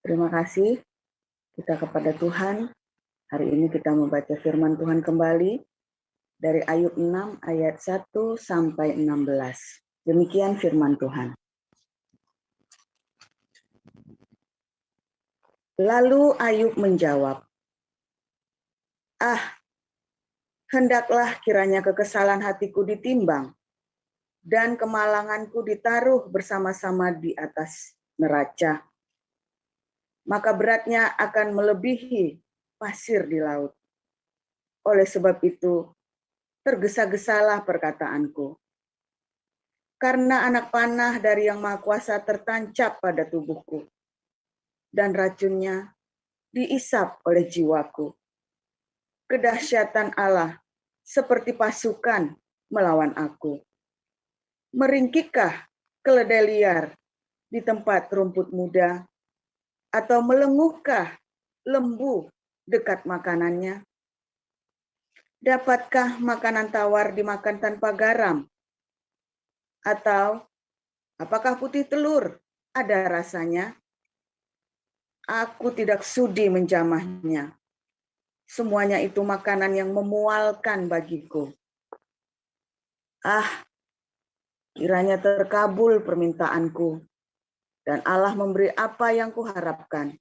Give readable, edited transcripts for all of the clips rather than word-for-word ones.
Terima kasih kita kepada Tuhan. Hari ini kita membaca firman Tuhan kembali dari Ayub 6 ayat 1 sampai 16. Demikian firman Tuhan. Lalu Ayub menjawab, hendaklah kiranya kekesalan hatiku ditimbang dan kemalanganku ditaruh bersama-sama di atas neraca. Maka beratnya akan melebihi pasir di laut. Oleh sebab itu, tergesa-gesalah perkataanku. Karena anak panah dari Yang Maha Kuasa tertancap pada tubuhku, dan racunnya diisap oleh jiwaku. Kedahsyatan Allah seperti pasukan melawan aku. Meringkikkah keledai liar di tempat rumput muda, atau melenguhkah lembu dekat makanannya? Dapatkah makanan tawar dimakan tanpa garam? Atau apakah putih telur ada rasanya? Aku tidak sudi menjamahnya. Semuanya itu makanan yang memualkan bagiku. Kiranya terkabul permintaanku, dan Allah memberi apa yang kuharapkan.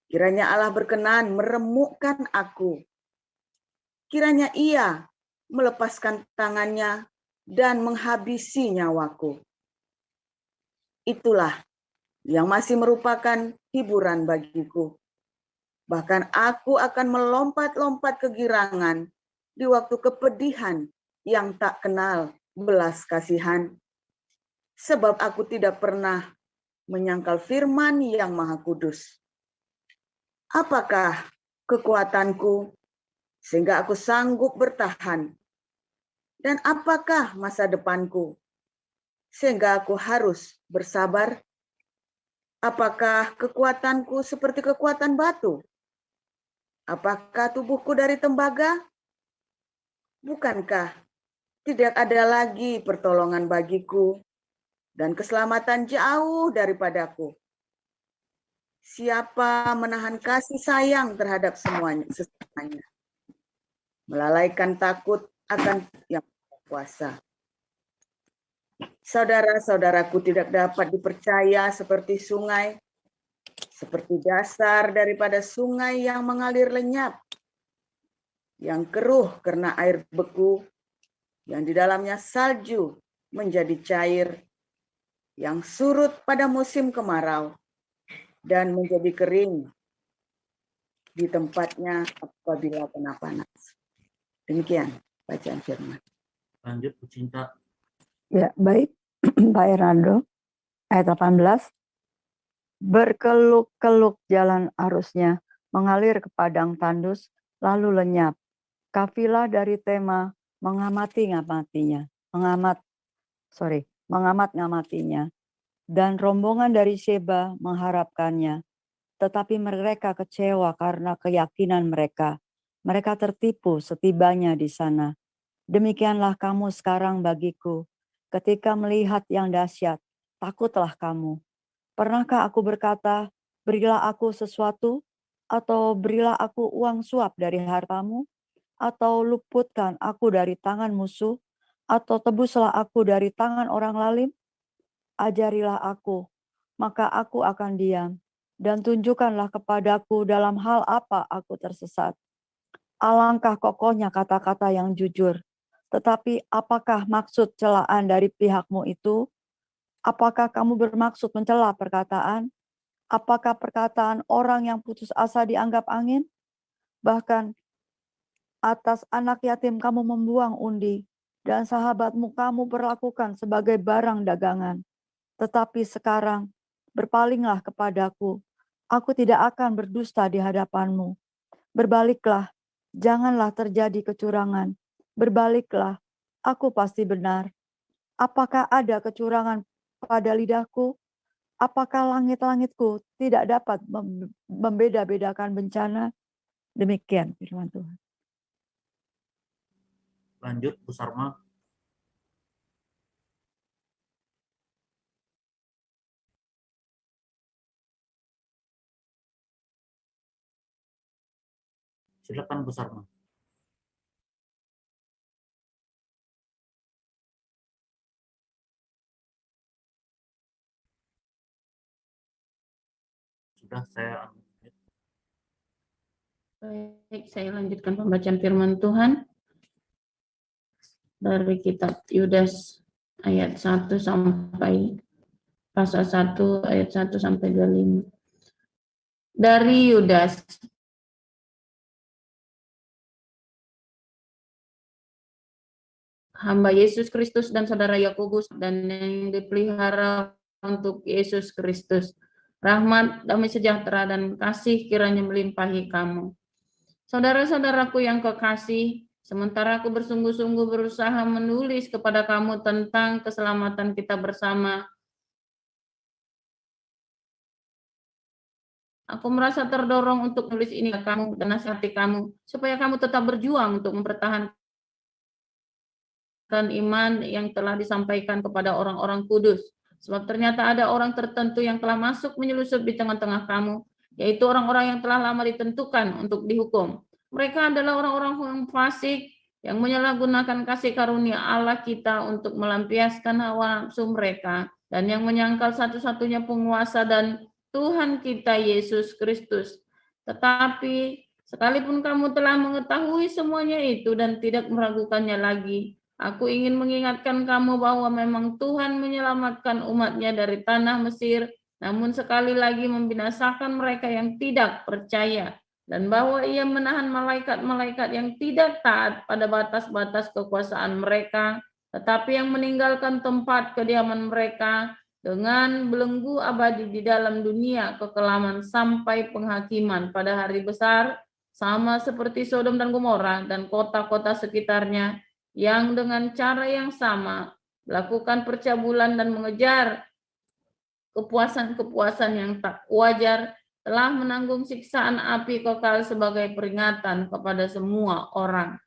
Kiranya Allah berkenan meremukkan aku. Kiranya Ia melepaskan tangannya dan menghabisi nyawaku. Itulah yang masih merupakan hiburan bagiku. Bahkan aku akan melompat-lompat kegirangan di waktu kepedihan yang tak kenal belas kasihan. Sebab aku tidak pernah menyangkal firman Yang Maha Kudus. Apakah kekuatanku sehingga aku sanggup bertahan? Dan apakah masa depanku sehingga aku harus bersabar? Apakah kekuatanku seperti kekuatan batu? Apakah tubuhku dari tembaga? Bukankah tidak ada lagi pertolongan bagiku dan keselamatan jauh daripadaku? Siapa menahan kasih sayang terhadap semuanya, melalaikan takut akan Yang Maha Kuasa. Saudara-saudaraku tidak dapat dipercaya seperti sungai, seperti dasar daripada sungai yang mengalir lenyap, yang keruh karena air beku, yang di dalamnya salju menjadi cair, yang surut pada musim kemarau, dan menjadi kering di tempatnya apabila kena panas. Demikian bacaan firman. Lanjut, Bu Cinta. Ya, baik. Pak Hernando, ayat 18. Berkeluk-keluk jalan arusnya, mengalir ke padang tandus, lalu lenyap. Kafilah dari Tema mengamat-ngamatinya. Dan rombongan dari Sheba mengharapkannya. Tetapi mereka kecewa karena keyakinan mereka. Mereka tertipu setibanya di sana. Demikianlah kamu sekarang bagiku. Ketika melihat yang dahsyat, takutlah kamu. Pernahkah aku berkata, berilah aku sesuatu, atau berilah aku uang suap dari hartamu, atau luputkan aku dari tangan musuh, atau tebuslah aku dari tangan orang lalim? Ajarilah aku, maka aku akan diam, dan tunjukkanlah kepadaku dalam hal apa aku tersesat. Alangkah kokohnya kata-kata yang jujur. Tetapi apakah maksud celaan dari pihakmu itu? Apakah kamu bermaksud mencela perkataan? Apakah perkataan orang yang putus asa dianggap angin? Bahkan atas anak yatim kamu membuang undi, dan sahabatmu kamu perlakukan sebagai barang dagangan. Tetapi sekarang berpalinglah kepadaku. Aku tidak akan berdusta di hadapanmu. Berbaliklah, janganlah terjadi kecurangan. Berbaliklah, aku pasti benar. Apakah ada kecurangan pada lidahku? Apakah langit-langitku tidak dapat membeda-bedakan bencana? Demikian firman Tuhan. Lanjut, Bu Sarma. Silakan Bu Sarma. Sudah saya Baik, saya lanjutkan pembacaan firman Tuhan dari kitab Yudas ayat 1 sampai pasal 1 ayat 1 sampai 25. Dari Yudas, hamba Yesus Kristus dan saudara Yakobus dan yang dipelihara untuk Yesus Kristus. Rahmat, damai sejahtera, dan kasih kiranya melimpahi kamu. Saudara-saudaraku yang kekasih, sementara aku bersungguh-sungguh berusaha menulis kepada kamu tentang keselamatan kita bersama, aku merasa terdorong untuk menulis ini ke kamu dan nasihati kamu, supaya kamu tetap berjuang untuk mempertahankan iman yang telah disampaikan kepada orang-orang kudus. Sebab ternyata ada orang tertentu yang telah masuk menyelusup di tengah-tengah kamu, yaitu orang-orang yang telah lama ditentukan untuk dihukum. Mereka adalah orang-orang yang fasik, yang menyalahgunakan kasih karunia Allah kita untuk melampiaskan hawa nafsu mereka, dan yang menyangkal satu-satunya penguasa dan Tuhan kita Yesus Kristus. Tetapi sekalipun kamu telah mengetahui semuanya itu dan tidak meragukannya lagi, aku ingin mengingatkan kamu bahwa memang Tuhan menyelamatkan umatnya dari tanah Mesir, namun sekali lagi membinasakan mereka yang tidak percaya, dan bahwa ia menahan malaikat-malaikat yang tidak taat pada batas-batas kekuasaan mereka, tetapi yang meninggalkan tempat kediaman mereka dengan belenggu abadi di dalam dunia kekelaman sampai penghakiman pada hari besar, sama seperti Sodom dan Gomora dan kota-kota sekitarnya, yang dengan cara yang sama melakukan percabulan dan mengejar kepuasan-kepuasan yang tak wajar, telah menanggung siksaan api kekal sebagai peringatan kepada semua orang.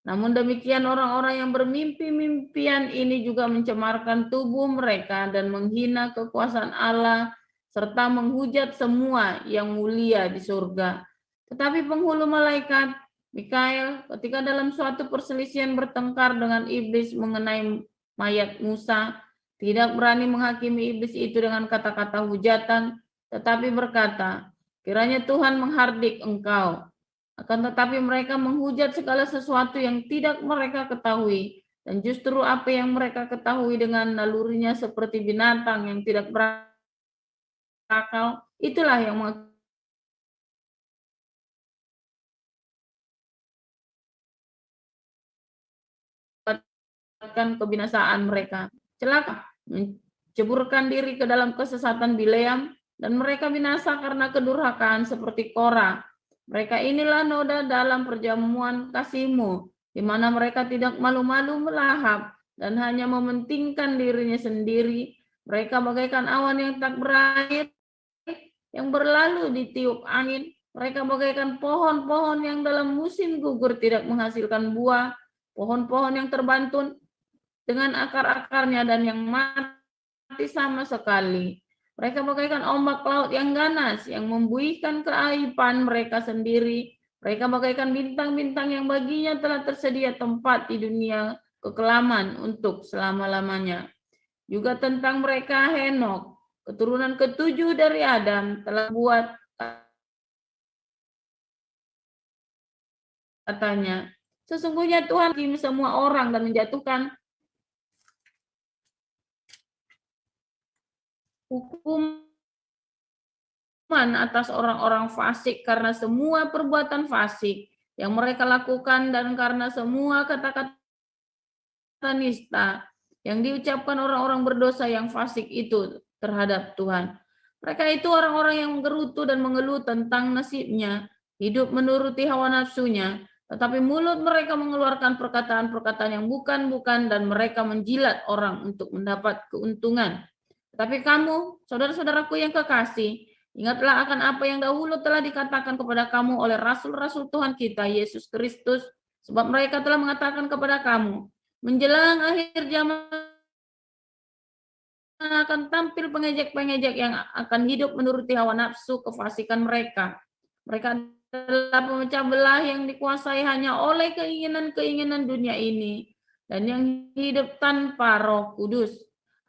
Namun demikian orang-orang yang bermimpi-mimpian ini juga mencemarkan tubuh mereka dan menghina kekuasaan Allah serta menghujat semua yang mulia di surga. Tetapi penghulu malaikat Mikael ketika dalam suatu perselisihan bertengkar dengan iblis mengenai mayat Musa, tidak berani menghakimi iblis itu dengan kata-kata hujatan, tetapi berkata, kiranya Tuhan menghardik engkau. Akan tetapi mereka menghujat segala sesuatu yang tidak mereka ketahui, dan justru apa yang mereka ketahui dengan nalurinya seperti binatang yang tidak berakal, itulah yang mengakibatkan kebinasaan mereka. Celaka, menceburkan diri ke dalam kesesatan Bileam, dan mereka binasa karena kedurhakaan seperti Korah. Mereka inilah noda dalam perjamuan kasih-Mu, di mana mereka tidak malu-malu melahap dan hanya mementingkan dirinya sendiri. Mereka bagaikan awan yang tak berair, yang berlalu ditiup angin. Mereka bagaikan pohon-pohon yang dalam musim gugur tidak menghasilkan buah, pohon-pohon yang terbantun dengan akar-akarnya dan yang mati sama sekali. Mereka bagaikan ombak laut yang ganas, yang membuihkan keaiban mereka sendiri. Mereka bagaikan bintang-bintang yang baginya telah tersedia tempat di dunia kekelaman untuk selama-lamanya. Juga tentang mereka Henok, keturunan ketujuh dari Adam, telah buat katanya, sesungguhnya Tuhan hakim semua orang dan menjatuhkan hukuman atas orang-orang fasik karena semua perbuatan fasik yang mereka lakukan dan karena semua kata-kata nista yang diucapkan orang-orang berdosa yang fasik itu terhadap Tuhan. Mereka itu orang-orang yang menggerutu dan mengeluh tentang nasibnya, hidup menuruti hawa nafsunya, tetapi mulut mereka mengeluarkan perkataan-perkataan yang bukan-bukan dan mereka menjilat orang untuk mendapat keuntungan. Tapi kamu, saudara-saudaraku yang kekasih, ingatlah akan apa yang dahulu telah dikatakan kepada kamu oleh rasul-rasul Tuhan kita, Yesus Kristus, sebab mereka telah mengatakan kepada kamu, menjelang akhir zaman akan tampil pengejek-pengejek yang akan hidup menuruti hawa nafsu kefasikan mereka. Mereka adalah pemecah belah yang dikuasai hanya oleh keinginan-keinginan dunia ini dan yang hidup tanpa Roh Kudus.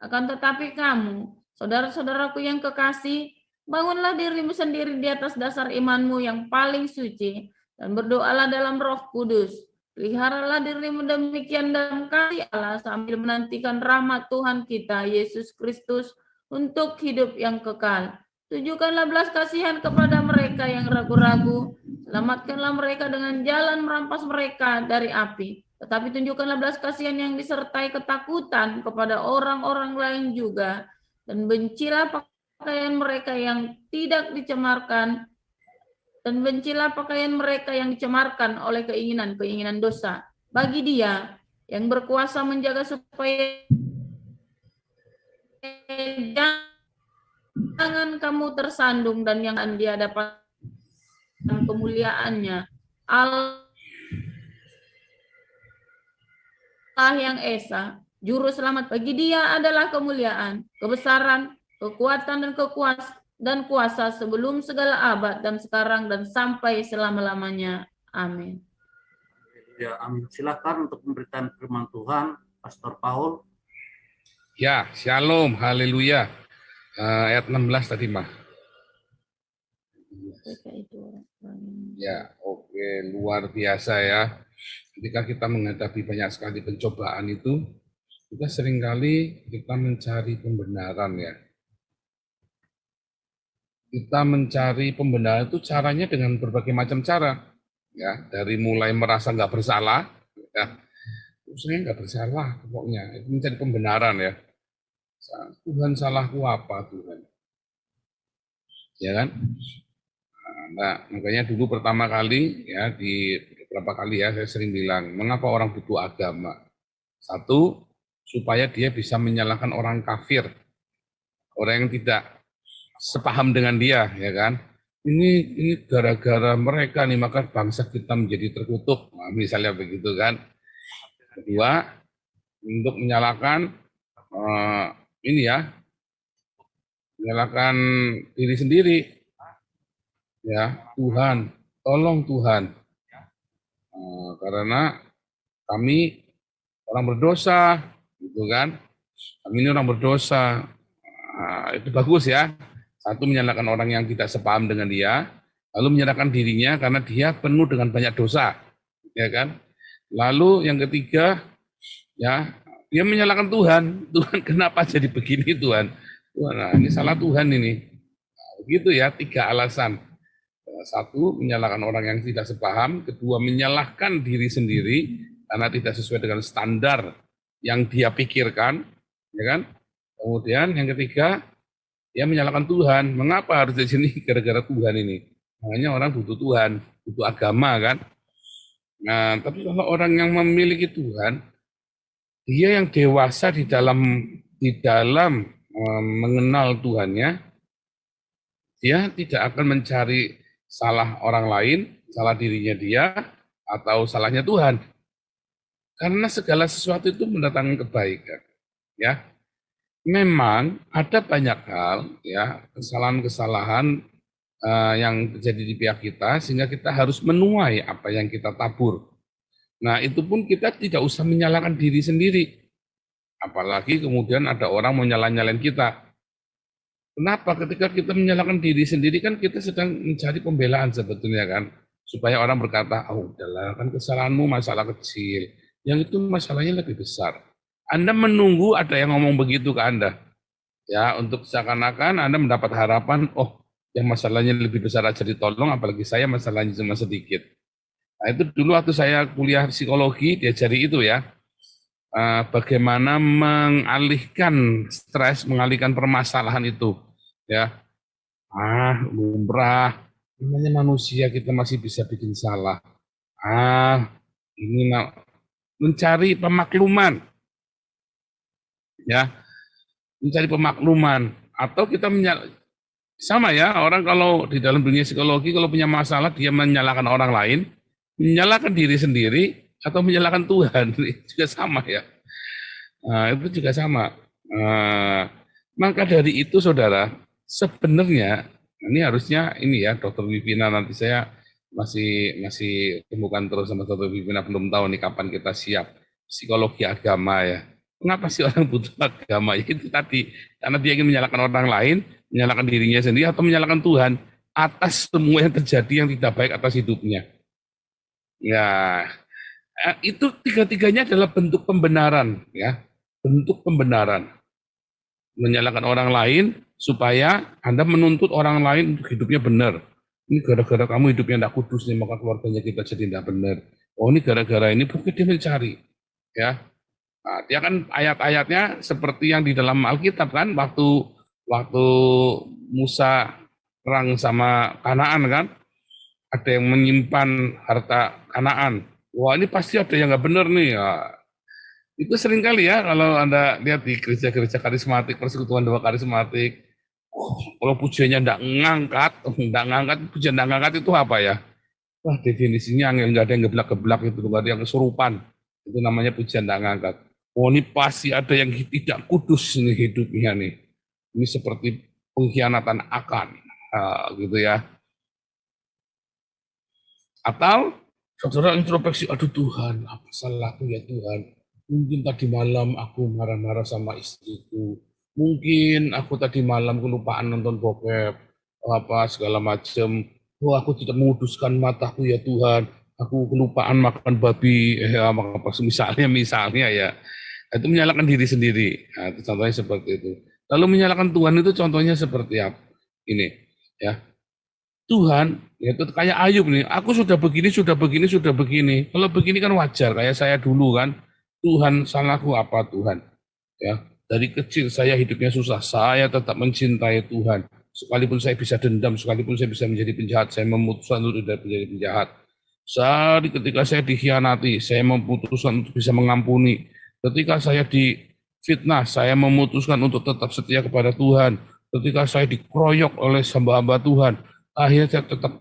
Akan tetapi kamu, saudara-saudaraku yang kekasih, bangunlah dirimu sendiri di atas dasar imanmu yang paling suci dan berdoalah dalam Roh Kudus. Peliharalah dirimu demikian dalam kasih Allah sambil menantikan rahmat Tuhan kita Yesus Kristus untuk hidup yang kekal. Tunjukkanlah belas kasihan kepada mereka yang ragu-ragu. Selamatkanlah mereka dengan jalan merampas mereka dari api. Tetapi tunjukkanlah belas kasihan yang disertai ketakutan kepada orang-orang lain juga. Dan bencilah pakaian mereka yang tidak dicemarkan. Dan bencilah pakaian mereka yang dicemarkan oleh keinginan-keinginan dosa. Bagi Dia yang berkuasa menjaga supaya jangan kamu tersandung dan yang Dia dapat kemuliaannya. Allah yang Esa, Juru Selamat, bagi Dia adalah kemuliaan, kebesaran, kekuatan dan kuasa sebelum segala abad dan sekarang dan sampai selama-lamanya. Amin. Ya, amin. Silakan untuk pemberitaan firman Tuhan, Pastor Paul. Ya, shalom, haleluya. Ayat 16 tadi, Mah. Ya, oke, luar biasa ya. Ketika kita menghadapi banyak sekali pencobaan itu, kita seringkali kita mencari pembenaran ya. Kita mencari pembenaran itu caranya dengan berbagai macam cara. Ya, dari mulai merasa nggak bersalah, ya. Saya nggak bersalah pokoknya. Itu mencari pembenaran ya. Tuhan, salahku apa Tuhan? Ya kan? Nah, makanya dulu pertama kali ya di beberapa kali ya saya sering bilang, mengapa orang butuh agama? Satu, supaya dia bisa menyalahkan orang kafir, orang yang tidak sepaham dengan dia, ya kan? Ini gara-gara mereka nih maka bangsa kita menjadi terkutuk, nah, misalnya begitu kan? Kedua, untuk menyalahkan ini ya, menyalahkan diri sendiri, ya Tuhan, tolong Tuhan, karena kami orang berdosa, gitu kan? Kami ini orang berdosa, itu bagus ya. Satu, menyalahkan orang yang tidak sepaham dengan dia, lalu menyalahkan dirinya karena dia penuh dengan banyak dosa, ya kan? Lalu yang ketiga, ya dia menyalahkan Tuhan. Tuhan kenapa jadi begini Tuhan? Nah, ini salah Tuhan ini. Nah, begitu ya, 3 alasan. Satu, menyalahkan orang yang tidak sepaham. Kedua, menyalahkan diri sendiri karena tidak sesuai dengan standar yang dia pikirkan, ya kan? Kemudian yang ketiga, dia menyalahkan Tuhan. Mengapa harus di sini? Gara-gara Tuhan ini. Makanya orang butuh Tuhan, butuh agama kan. Nah, tapi kalau orang yang memiliki Tuhan, dia yang dewasa di dalam mengenal Tuhannya, dia tidak akan mencari salah orang lain, salah dirinya dia, atau salahnya Tuhan. Karena segala sesuatu itu mendatangkan kebaikan. Ya, memang ada banyak hal, ya, kesalahan-kesalahan yang terjadi di pihak kita, sehingga kita harus menuai apa yang kita tabur. Nah, itu pun kita tidak usah menyalahkan diri sendiri. Apalagi kemudian ada orang mau nyalain kita. Kenapa? Ketika kita menyalahkan diri sendiri kan kita sedang mencari pembelaan sebetulnya kan. Supaya orang berkata, oh udahlah kan kesalahanmu masalah kecil. Yang itu masalahnya lebih besar. Anda menunggu ada yang ngomong begitu ke Anda. Ya, untuk seakan-akan Anda mendapat harapan, oh yang masalahnya lebih besar aja ditolong, apalagi saya masalahnya cuma sedikit. Nah, itu dulu waktu saya kuliah psikologi diajari itu ya, bagaimana mengalihkan stres, mengalihkan permasalahan itu, ya. Lumrah, namanya manusia kita masih bisa bikin salah. Ini mencari pemakluman, ya, mencari pemakluman, atau kita sama ya, orang kalau di dalam dunia psikologi kalau punya masalah dia menyalahkan orang lain, menyalahkan diri sendiri atau menyalahkan Tuhan, juga sama ya. Itu juga sama. Maka dari itu saudara, sebenarnya ini harusnya ini ya Dr. Wivina nanti saya masih temukan terus sama satu pimpinan, belum tahu nih kapan kita siap. Psikologi agama ya. Kenapa sih orang butuh agama? Ya itu tadi, karena dia ingin menyalahkan orang lain, menyalahkan dirinya sendiri, atau menyalahkan Tuhan atas semua yang terjadi yang tidak baik atas hidupnya. Ya, itu tiga-tiganya adalah bentuk pembenaran, ya, bentuk pembenaran. Menyalahkan orang lain supaya Anda menuntut orang lain untuk hidupnya benar. Ini gara-gara kamu hidupnya tidak kudus nih, maka keluarganya kita jadi tidak benar. Oh, ini gara-gara ini, bukan dia mencari, ya. Nah, dia kan ayat-ayatnya seperti yang di dalam Alkitab kan, waktu Musa perang sama Kanaan kan, ada yang menyimpan harta Kanaan. Wah, ini pasti ada yang nggak benar nih. Ya. Itu sering kali ya kalau Anda lihat di gereja-gereja karismatik, persekutuan doa karismatik, kalau pujiannya nggak ngangkat, pujian nggak ngangkat itu apa ya? Wah, definisinya nggak ada yang geblak-geblak itu, nggak ada yang kesurupan. Itu namanya pujian nggak ngangkat. Oh, ini pasti ada yang tidak kudus nih hidupnya nih. Ini seperti pengkhianatan akan, gitu ya. Atau saudara introspeksi, aduh Tuhan, apa salahku ya Tuhan? Mungkin tadi malam aku marah-marah sama istriku. Mungkin aku tadi malam kelupaan nonton bokep, apa segala macam. Oh, aku tidak menguduskan mataku ya Tuhan. Aku kelupaan makan babi, misalnya ya. Itu menyalahkan diri sendiri. Nah, itu contohnya seperti itu. Lalu menyalahkan Tuhan itu contohnya seperti apa? Ini, ya. Tuhan, ya itu kayak Ayub nih. Aku sudah begini. Kalau begini kan wajar. Kayak saya dulu kan. Tuhan, salahku apa Tuhan? Ya, dari kecil saya hidupnya susah. Saya tetap mencintai Tuhan. Sekalipun saya bisa dendam, sekalipun saya bisa menjadi penjahat, saya memutuskan untuk tidak menjadi penjahat. Ketika saya dikhianati, saya memutuskan untuk bisa mengampuni. Ketika saya difitnah, saya memutuskan untuk tetap setia kepada Tuhan. Ketika saya dikeroyok oleh hamba-hamba Tuhan, akhirnya saya tetap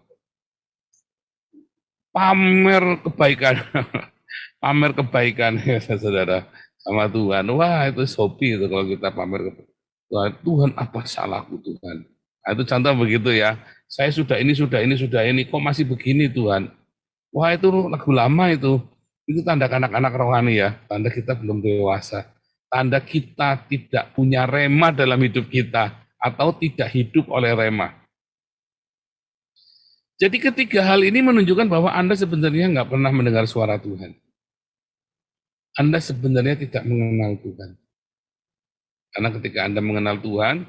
pamer kebaikan. Pamer kebaikan ya saudara sama Tuhan. Wah, itu hobi itu kalau kita pamer ke Tuhan. Tuhan, apa salahku Tuhan? Nah, itu contoh begitu ya. Saya sudah ini, kok masih begini Tuhan? Wah, itu lagu lama itu. Itu tanda anak-anak rohani ya, tanda kita belum dewasa. Tanda kita tidak punya rema dalam hidup kita, atau tidak hidup oleh rema. Jadi ketiga hal ini menunjukkan bahwa Anda sebenarnya nggak pernah mendengar suara Tuhan. Anda sebenarnya tidak mengenal Tuhan. Karena ketika Anda mengenal Tuhan,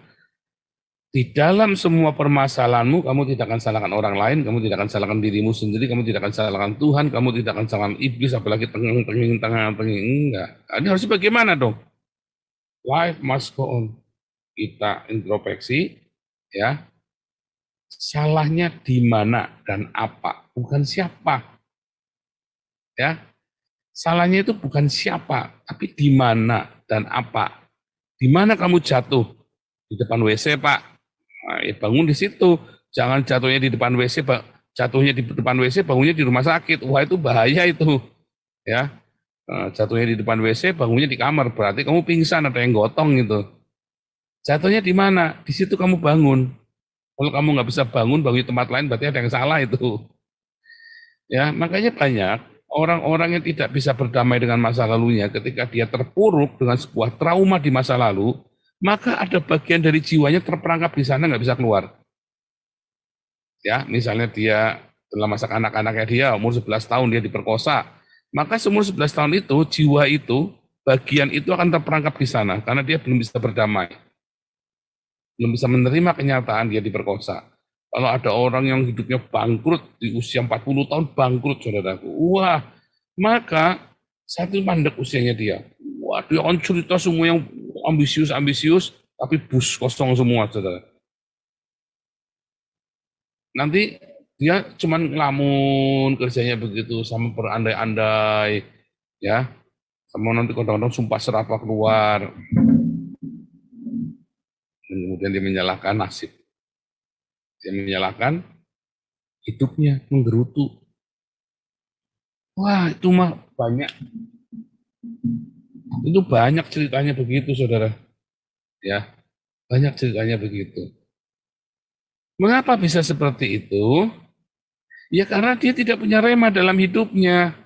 di dalam semua permasalahanmu, kamu tidak akan salahkan orang lain, kamu tidak akan salahkan dirimu sendiri, kamu tidak akan salahkan Tuhan, kamu tidak akan salahkan iblis, apalagi tengeng-tengeng, enggak. Ini harusnya bagaimana dong? Life must go on. Kita introspeksi, ya. Salahnya di mana dan apa, bukan siapa. Ya. Salahnya itu bukan siapa, tapi di mana dan apa. Di mana kamu jatuh? Di depan WC, Pak. Nah, ya bangun di situ, jangan jatuhnya di depan WC, jatuhnya di depan WC, bangunnya di rumah sakit. Wah, itu bahaya itu, ya. Jatuhnya di depan WC, bangunnya di kamar, berarti kamu pingsan, ada yang gotong gitu. Jatuhnya di mana? Di situ kamu bangun. Kalau kamu nggak bisa bangun di tempat lain, berarti ada yang salah itu. Ya, makanya banyak orang-orang yang tidak bisa berdamai dengan masa lalunya ketika dia terpuruk dengan sebuah trauma di masa lalu. Maka ada bagian dari jiwanya terperangkap di sana, nggak bisa keluar. Ya, misalnya dia dalam masa anak-anaknya dia, umur 11 tahun dia diperkosa. Maka seumur 11 tahun itu, jiwa itu, bagian itu akan terperangkap di sana, karena dia belum bisa berdamai. Belum bisa menerima kenyataan dia diperkosa. Kalau ada orang yang hidupnya bangkrut, di usia 40 tahun bangkrut, saudaraku. Wah, maka satu mandek usianya dia. Wah, dia akan cerita semua yang ambisius, tapi bus kosong semua, saudara. Nanti dia cuman ngelamun kerjanya begitu, sama berandai-andai, ya. Sama nanti kadang-kadang sumpah serapah keluar. Dan kemudian dia menyalahkan nasib. Dia menyalahkan hidupnya, menggerutu. Wah, itu mah banyak. Itu banyak ceritanya begitu, saudara. Ya, banyak ceritanya begitu. Mengapa bisa seperti itu? Ya karena dia tidak punya rema dalam hidupnya.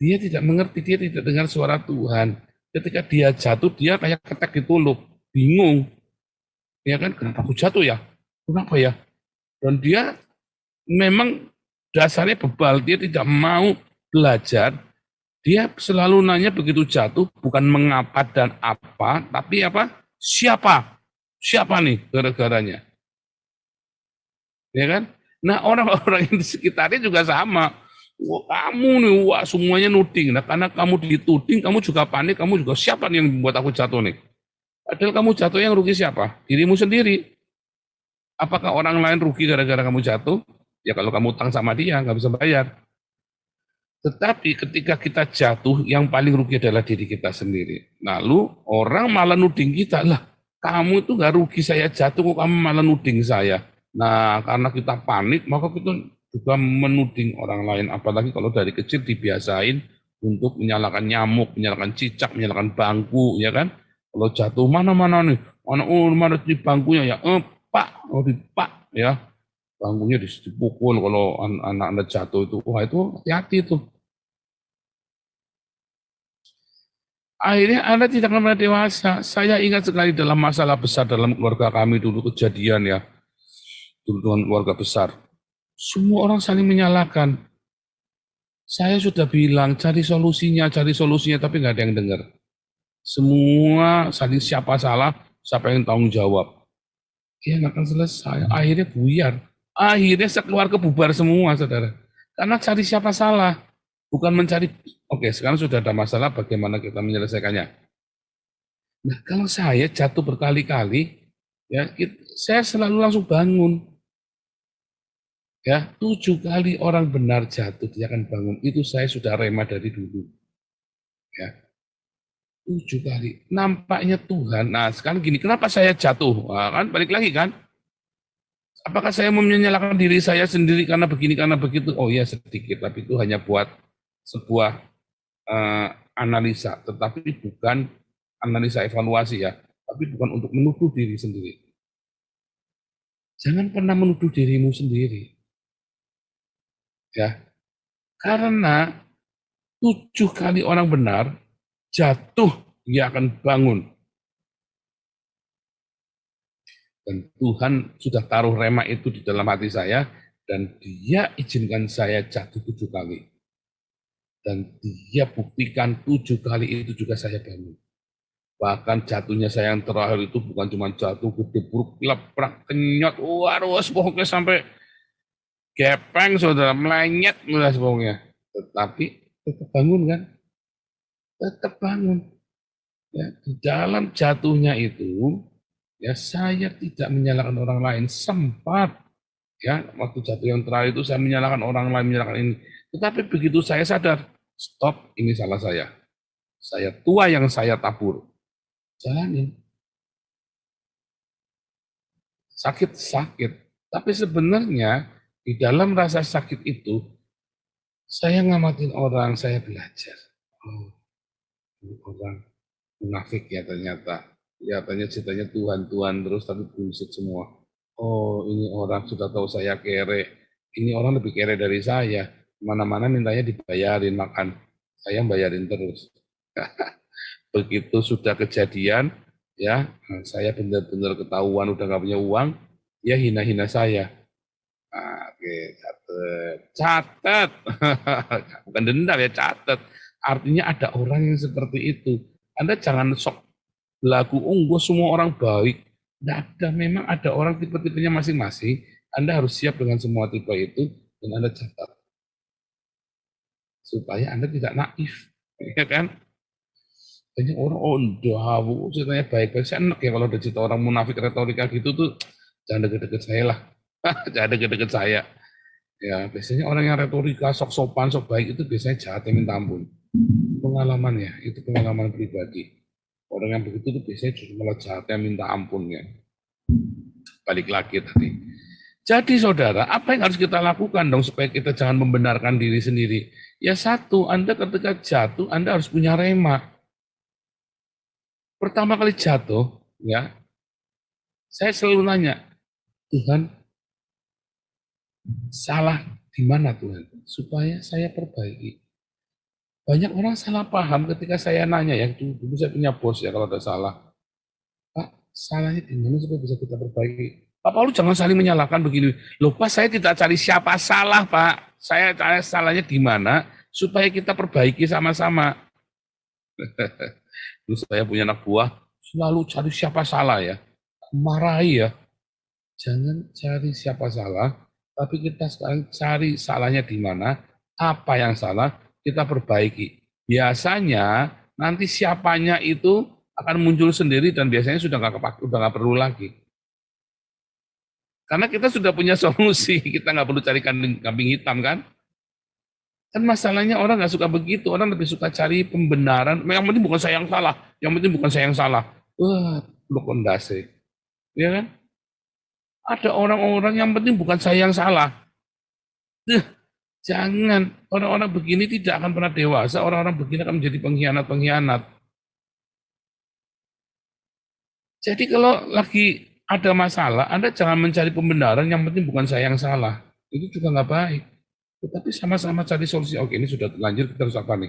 Dia tidak mengerti, dia tidak dengar suara Tuhan. Ketika dia jatuh, dia kayak ketek ditulup, bingung. Ya kan, kenapa aku jatuh ya? Kenapa ya? Dan dia memang dasarnya bebal, dia tidak mau belajar. Dia selalu nanya begitu jatuh, bukan mengapa dan apa, tapi apa? Siapa? Siapa nih gara-garanya? Ya kan? Nah, orang-orang yang di sekitarnya juga sama. Wah, kamu nih, wah semuanya nuding. Nah, karena kamu dituding, kamu juga panik, kamu juga siapa nih yang membuat aku jatuh nih? Padahal kamu jatuh yang rugi siapa? Dirimu sendiri. Apakah orang lain rugi gara-gara kamu jatuh? Ya kalau kamu utang sama dia, nggak bisa bayar. Tetapi ketika kita jatuh, yang paling rugi adalah diri kita sendiri. Lalu orang malah nuding kita, lah kamu itu nggak rugi saya jatuh, kok kamu malah nuding saya. Nah karena kita panik, maka kita juga menuding orang lain. Apalagi kalau dari kecil dibiasain untuk menyalakan nyamuk, menyalakan cicak, menyalakan bangku, ya kan? Kalau jatuh mana-mana nih, mana di bangkunya ya, pak, di pak, ya. Bangkunya dipukul kalau anak-anak jatuh itu, wah itu hati-hati tuh. Akhirnya Anda tidak pernah dewasa. Saya ingat sekali dalam masalah besar dalam keluarga kami dulu kejadian ya, dulu dengan keluarga besar. Semua orang saling menyalahkan. Saya sudah bilang cari solusinya, tapi nggak ada yang dengar. Semua saling siapa salah, siapa yang tanggung jawab. Ya nggak akan selesai. Akhirnya buyar. Akhirnya sekeluarga bubar semua, saudara. Karena cari siapa salah, bukan mencari, oke sekarang sudah ada masalah, bagaimana kita menyelesaikannya. Nah kalau saya jatuh berkali-kali, ya saya selalu langsung bangun. Ya 7 kali orang benar jatuh, dia akan bangun. Itu saya sudah rema dari dulu. Ya 7 kali. Nampaknya Tuhan, nah sekarang gini, kenapa saya jatuh? Nah, kan balik lagi kan, apakah saya mau menyalahkan diri saya sendiri karena begini, karena begitu? Oh iya sedikit, tapi itu hanya buat sebuah analisa, tetapi bukan analisa evaluasi ya, tapi bukan untuk menuduh diri sendiri. Jangan pernah menuduh dirimu sendiri. Ya, karena 7 kali orang benar jatuh, dia akan bangun. Dan Tuhan sudah taruh rema itu di dalam hati saya, dan dia izinkan saya jatuh 7 kali. Dan dia buktikan 7 kali itu juga saya bangun. Bahkan jatuhnya saya yang terakhir itu bukan cuma jatuh, gedebruk, leprak, kenyot, waduh, pokoknya sampai gepeng, saudara, melenyet, pokoknya. Tetapi tetap bangun kan? Tetap bangun. Ya, di dalam jatuhnya itu, ya saya tidak menyalahkan orang lain, sempat ya waktu jatuh yang terakhir itu saya menyalahkan orang lain, menyalahkan ini. Tetapi begitu saya sadar, stop, ini salah saya tua yang saya tabur, jalanin. Sakit, tapi sebenarnya di dalam rasa sakit itu saya ngamatin orang, saya belajar. Oh, ini orang munafik ya ternyata. Kelihatannya ceritanya Tuhan terus, tapi bullshit semua. Oh, ini orang sudah tahu saya kere. Ini orang lebih kere dari saya. Mana-mana mintanya dibayarin makan. Saya bayarin terus. Begitu sudah kejadian, ya, saya benar-benar ketahuan udah nggak punya uang, ya hina-hina saya. Oke, catat. Bukan dendam ya, catat. Artinya ada orang yang seperti itu. Anda jangan sok lagu gue semua orang baik. Tidak ada, memang ada orang tipe-tipenya masing-masing. Anda harus siap dengan semua tipe itu dan Anda catat. Supaya Anda tidak naif. Ya kan? Banyak orang, ceritanya baik-baik. Saya enak ya kalau ada cerita orang munafik retorika gitu tuh, jangan deket-deket saya lah. Jangan deket-deket saya. Ya, biasanya orang yang retorika, sok sopan, sok baik itu biasanya jahat yang minta ampun. Pengalaman ya, itu pengalaman pribadi. Orang yang begitu tuh biasanya justru malah jahatnya minta ampun ya. Balik lagi tadi. Jadi saudara, apa yang harus kita lakukan dong supaya kita jangan membenarkan diri sendiri? Ya satu, Anda ketika jatuh, Anda harus punya rema. Pertama kali jatuh, ya, saya selalu nanya, Tuhan, salah di mana Tuhan? Supaya saya perbaiki. Banyak orang salah paham ketika saya nanya, ya dulu saya punya bos ya kalau ada salah. Pak, salahnya di mana supaya bisa kita perbaiki? Pak Paulus jangan saling menyalahkan begini. Loh Pak, saya tidak cari siapa salah Pak. Saya cari salahnya di mana supaya kita perbaiki sama-sama. Terus saya punya anak buah, selalu cari siapa salah ya. Marahi ya. Jangan cari siapa salah, tapi kita sekarang cari salahnya di mana, apa yang salah, kita perbaiki. Biasanya nanti siapanya itu akan muncul sendiri dan biasanya sudah nggak perlu lagi. Karena kita sudah punya solusi, kita nggak perlu cari kambing hitam kan? Kan masalahnya orang nggak suka begitu, orang lebih suka cari pembenaran. Yang penting bukan saya yang salah, yang penting bukan saya yang salah. Wah, lu kondase, ya kan? Ada orang-orang yang penting bukan saya yang salah. Jangan, orang-orang begini tidak akan pernah dewasa, orang-orang begini akan menjadi pengkhianat-pengkhianat. Jadi kalau lagi ada masalah, Anda jangan mencari pembenaran, yang penting bukan saya yang salah. Itu juga nggak baik. Tetapi sama-sama cari solusi. Oke, ini sudah terlanjur, kita harus apa nih?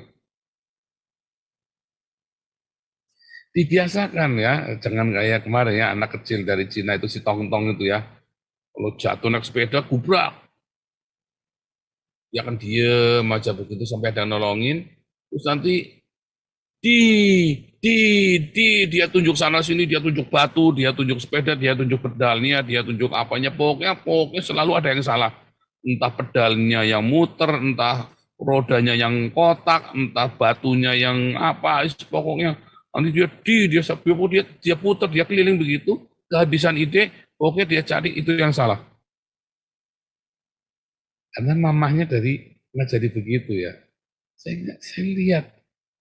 Dibiasakan ya, jangan kayak kemarin ya, anak kecil dari Cina itu si Tong-Tong itu ya. Kalau jatuh naik sepeda, gubrak. Dia akan diem aja begitu sampai ada yang nolongin. Terus nanti dia tunjuk sana sini, dia tunjuk batu, dia tunjuk sepeda, dia tunjuk pedalnya, dia tunjuk apanya, pokoknya selalu ada yang salah. Entah pedalnya yang muter, entah rodanya yang kotak, entah batunya yang apa, pokoknya nanti dia putar, dia keliling begitu, kehabisan ide, pokoknya dia cari itu yang salah. Karena mamahnya nggak jadi begitu ya. Saya lihat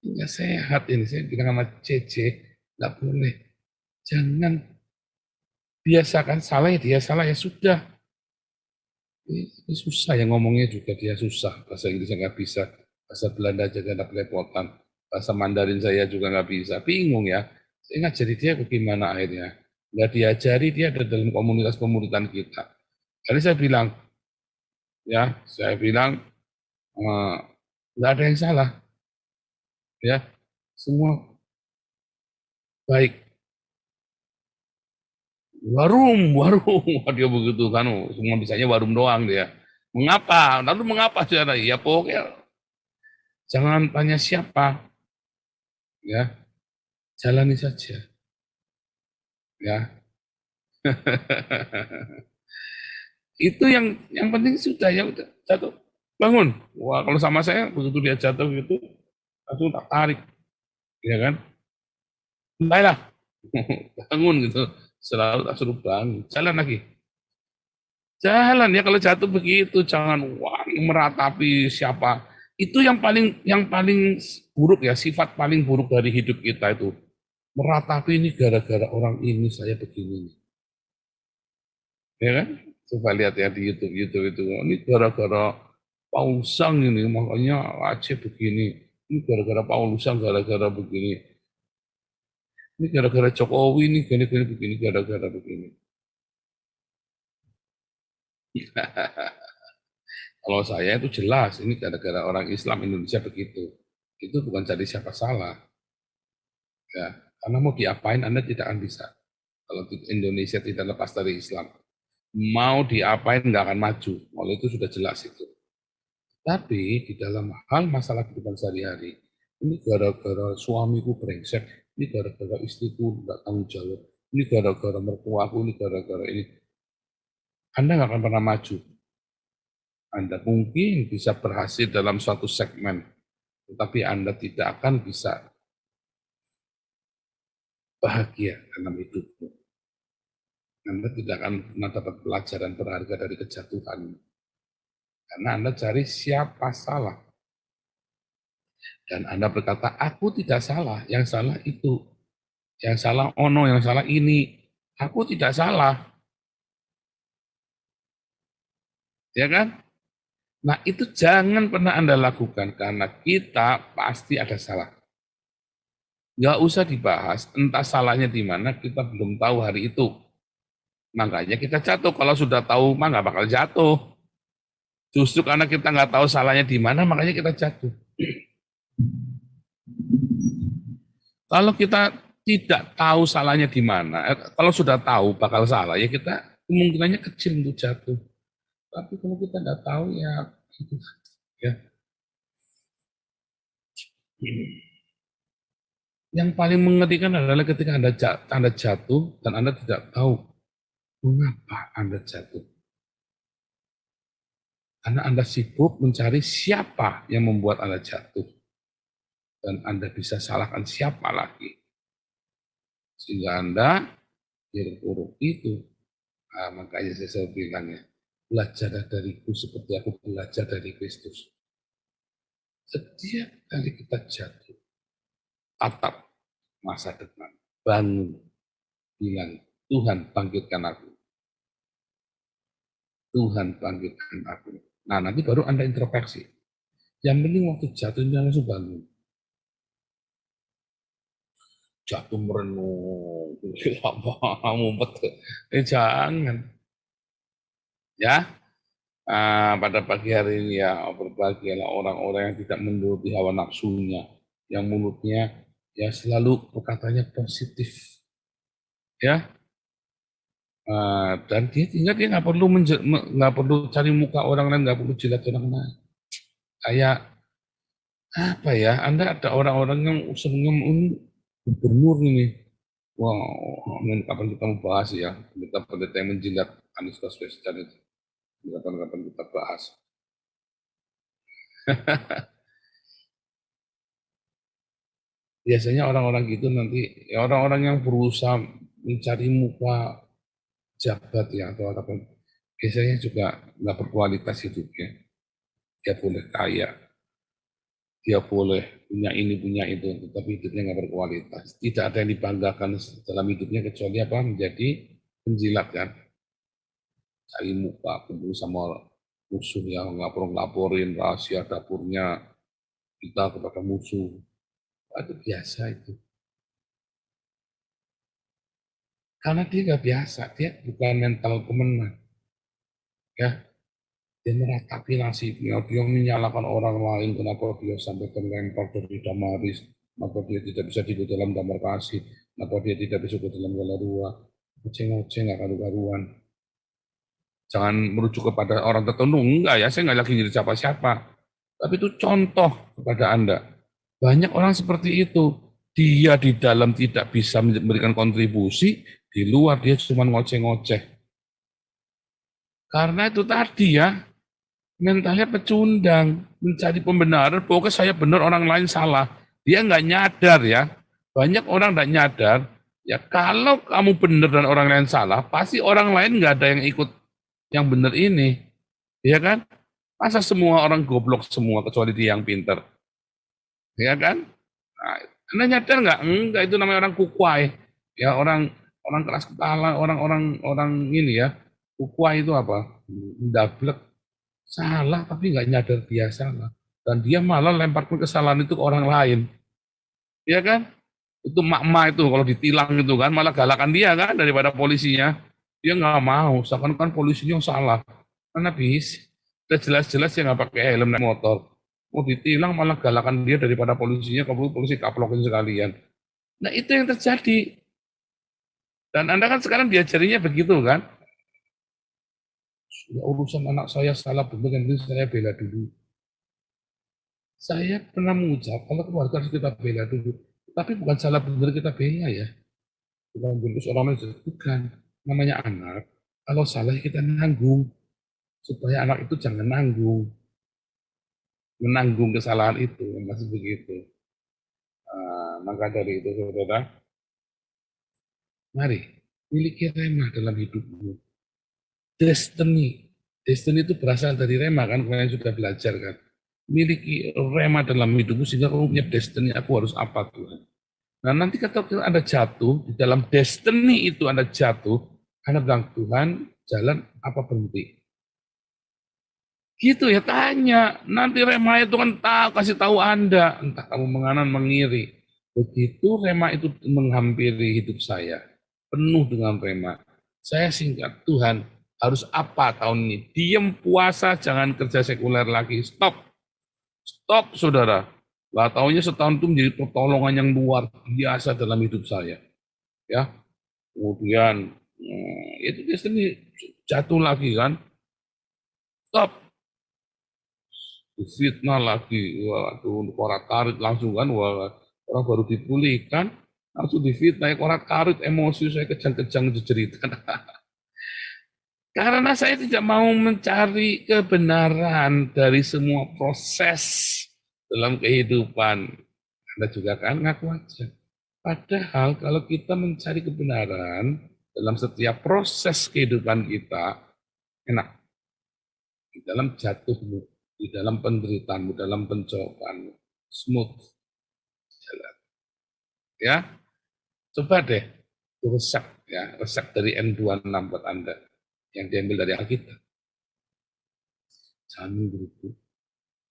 nggak sehat ini, saya bilang sama Cece, nggak boleh, jangan biasakan salah ya dia salah ya sudah. Ini susah ya ngomongnya juga dia susah, bahasa Inggrisnya nggak bisa, bahasa Belanda juga nggak kelepotan, bahasa Mandarin saya juga nggak bisa, bingung ya. Saya ngajari dia bagaimana akhirnya, nggak diajari dia ada dalam komunitas-komunitas kita. Jadi saya bilang nggak ada yang salah, ya semua baik. Warum, dia begitu kan, semua bisanya warum doang dia. Mengapa? Lalu mengapa saudara? Ya pokoknya jangan tanya siapa, ya jalani saja, ya. Itu yang penting sudah ya udah jatuh bangun. Wah kalau sama saya begitu dia jatuh gitu, langsung tak tarik, ya kan? Baiklah, bangun gitu. Selalu tak suruh bangun, jalan lagi. Jalan ya kalau jatuh begitu, jangan meratapi siapa. Itu yang paling buruk ya, sifat paling buruk dari hidup kita itu. Meratapi ini gara-gara orang ini saya begini. Ya kan? Coba lihat ya di YouTube itu. Ini gara-gara Pausang ini, makanya Aceh begini. Ini gara-gara Pausang, gara-gara begini. Ini gara-gara Jokowi, ini begini, gara-gara begini. Kalau saya itu jelas, ini gara-gara orang Islam Indonesia begitu. Itu bukan cari siapa salah. Ya, karena mau diapain Anda tidak akan bisa. Kalau Indonesia tidak lepas dari Islam. Mau diapain nggak akan maju. Kalau itu sudah jelas itu. Tapi di dalam hal masalah kehidupan sehari-hari, ini gara-gara suamiku brengsek, ini gara-gara istriku nggak tanggung jawab, ini gara-gara mertuaku, ini gara-gara ini. Anda nggak akan pernah maju. Anda mungkin bisa berhasil dalam suatu segmen, tetapi Anda tidak akan bisa bahagia dalam hidupmu. Anda tidak akan pernah dapat pelajaran berharga dari kejatuhan. Karena Anda cari siapa salah. Dan Anda berkata, aku tidak salah, yang salah itu. Yang salah ono, yang salah ini. Aku tidak salah. Ya kan? Nah itu jangan pernah Anda lakukan, karena kita pasti ada salah. Nggak usah dibahas, entah salahnya di mana, kita belum tahu hari itu. Makanya kita jatuh, kalau sudah tahu mah nggak bakal jatuh. Justru karena kita nggak tahu salahnya di mana, makanya kita jatuh. Kalau kita tidak tahu salahnya di mana, kalau sudah tahu bakal salah, ya kita kemungkinannya kecil untuk jatuh. Tapi kalau kita nggak tahu, ya. Yang paling mengerikan adalah ketika Anda jatuh dan Anda tidak tahu mengapa Anda jatuh. Karena Anda sibuk mencari siapa yang membuat Anda jatuh. Dan Anda bisa salahkan siapa lagi. Sehingga Anda terpuruk itu. Nah, makanya saya bilangnya, belajarlah dariku seperti aku belajar dari Kristus. Setiap kali kita jatuh, tatap masa depan, bangun, bilang, Tuhan bangkitkan aku. Tuhan bangkitkan aku. Nah, nanti baru Anda introspeksi. Yang penting waktu jatuh ini langsung bangun. Jatuh merenung, ngumpet. Jangan. Ya, pada pagi hari ini ya, berbahagialah orang-orang yang tidak menuruti hawa nafsunya, yang mulutnya ya selalu perkataannya positif, ya. Dan dia nggak perlu cari muka orang lain, nggak perlu jilat orang lain. Kayak apa ya? Anda ada orang-orang yang seneng gubernur ini. Wow, kapan kita mau bahas ya? Kita pendeta yang menjilat Anies Baswedan itu. Kapan kita bahas. Biasanya orang-orang gitu nanti, ya orang-orang yang berusaha mencari muka jabat ya atau apa, biasanya juga nggak berkualitas hidupnya. Dia boleh kaya, dia boleh punya ini punya itu, tetapi hidupnya nggak berkualitas. Tidak ada yang dibanggakan dalam hidupnya kecuali apa? Menjadi penjilat kan, cari muka, kumpul sama musuh yang laporin rahasia dapurnya kita kepada musuh. Itu biasa itu. Karena dia nggak biasa, dia bukan mental pemenang. Ya, dia meratapi nasibnya, dia menyalahkan orang lain, kenapa dia sampai terlempar dari Damaris, kenapa dia tidak bisa di dalam damar kasih, kenapa dia tidak bisa ke dalam galarua, ngoceh-ngoceh nggak karu-karuan. Jangan merujuk kepada orang tertentu, enggak ya, saya nggak lagi nyari siapa-siapa. Tapi itu contoh kepada Anda. Banyak orang seperti itu, dia di dalam tidak bisa memberikan kontribusi, di luar dia cuma ngoceh-ngoceh. Karena itu tadi ya, mentalnya pecundang, mencari pembenaran, pokoknya saya benar orang lain salah. Dia nggak nyadar ya, banyak orang nggak nyadar, ya kalau kamu benar dan orang lain salah, pasti orang lain nggak ada yang ikut yang benar ini. Ya kan? Masa semua orang goblok semua, kecuali dia yang pintar. Ya kan? Nah, Anda nyadar nggak? Enggak, itu namanya orang kukwai. Ya orang keras kepala, orang ini ya. Kukwai itu apa? Dablek. Salah tapi nggak nyadar dia salah. Dan dia malah lemparkan kesalahan itu ke orang lain. Ya kan? Itu mak-mak itu kalau ditilang itu kan malah galakan dia kan daripada polisinya. Dia nggak mau, seakan-akan polisinya salah. Karena bis, udah jelas-jelas dia nggak pakai helm naik motor. Mau ditilang malah galakan dia daripada polisinya, kalau polisi kaplokin sekalian. Nah itu yang terjadi. Dan Anda kan sekarang diajarinya begitu kan? Ya, urusan anak saya salah benar, yang penting saya bela dulu. Saya pernah mengucap, kalau keluarga harus kita bela dulu. Tapi bukan salah benar kita bela ya. Bukan bentuk orang lain, bukan. Namanya anak, kalau salah kita nanggung. Supaya anak itu jangan menanggung kesalahan itu, masih begitu. Maka dari itu saudara, mari miliki rema dalam hidupmu. Destiny itu berasal dari rema kan, kalian sudah belajar kan. Miliki rema dalam hidupmu sehingga kamu punya destiny, aku harus apa Tuhan. Nah nanti ketika Anda jatuh, di dalam destiny itu Anda jatuh, Anda bilang Tuhan jalan apa berhenti. Gitu ya, tanya. Nanti rema itu kan kasih tahu Anda. Entah kamu menganan, mengiri. Begitu rema itu menghampiri hidup saya. Penuh dengan rema. Saya singkat, Tuhan, harus apa tahun ini? Diem puasa, jangan kerja sekuler lagi. Stop. Stop, saudara. Lah tahunnya setahun itu menjadi pertolongan yang luar biasa dalam hidup saya. Ya. Kemudian itu biasanya jatuh lagi kan. Stop. Fitnah lagi. Waduh, korat karit langsung kan. Wah, orang baru dipulihkan. Langsung difitnah, korat karit, emosi saya kejang-kejang jeritan. Karena saya tidak mau mencari kebenaran dari semua proses dalam kehidupan. Anda juga kan ngaku aja. Padahal kalau kita mencari kebenaran dalam setiap proses kehidupan kita, enak. Di dalam jatuhmu, di dalam penderitaanmu, dalam pencobaanmu, smooth jalan. Ya, coba deh resep ya, resep dari N26 buat Anda yang diambil dari Alkitab. Jangan menggerutu,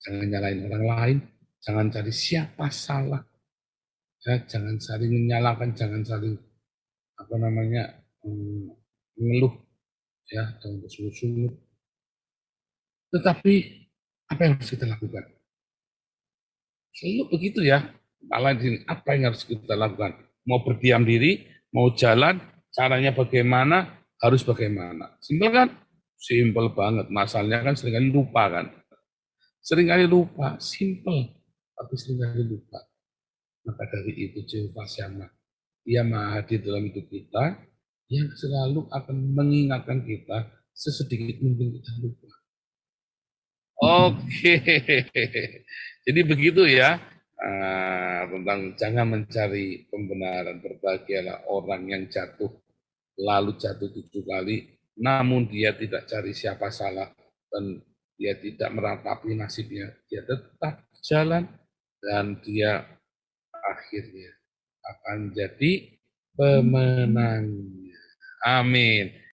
jangan nyalain orang lain, jangan cari siapa salah, ya, jangan saling menyalahkan, jangan saling mengeluh, ya, jangan bersungut-sungut. Tetapi apa yang harus kita lakukan? Selalu begitu ya. Malah di sini apa yang harus kita lakukan? Mau berdiam diri, mau jalan, caranya bagaimana, harus bagaimana. Simpel kan? Simpel banget. Masalahnya kan seringkali lupa kan. Seringkali lupa, simpel, tapi seringkali lupa. Maka dari itu Jehovah Shammah, Dia Maha Hadir dalam hidup kita, yang selalu akan mengingatkan kita sesedikit mungkin kita lupa. Oke, jadi begitu ya tentang jangan mencari pembenaran. Berbahagialah orang yang jatuh, lalu jatuh 7 kali, namun dia tidak cari siapa salah dan dia tidak meratapi nasibnya. Dia tetap jalan dan dia akhirnya akan jadi pemenangnya. Amin.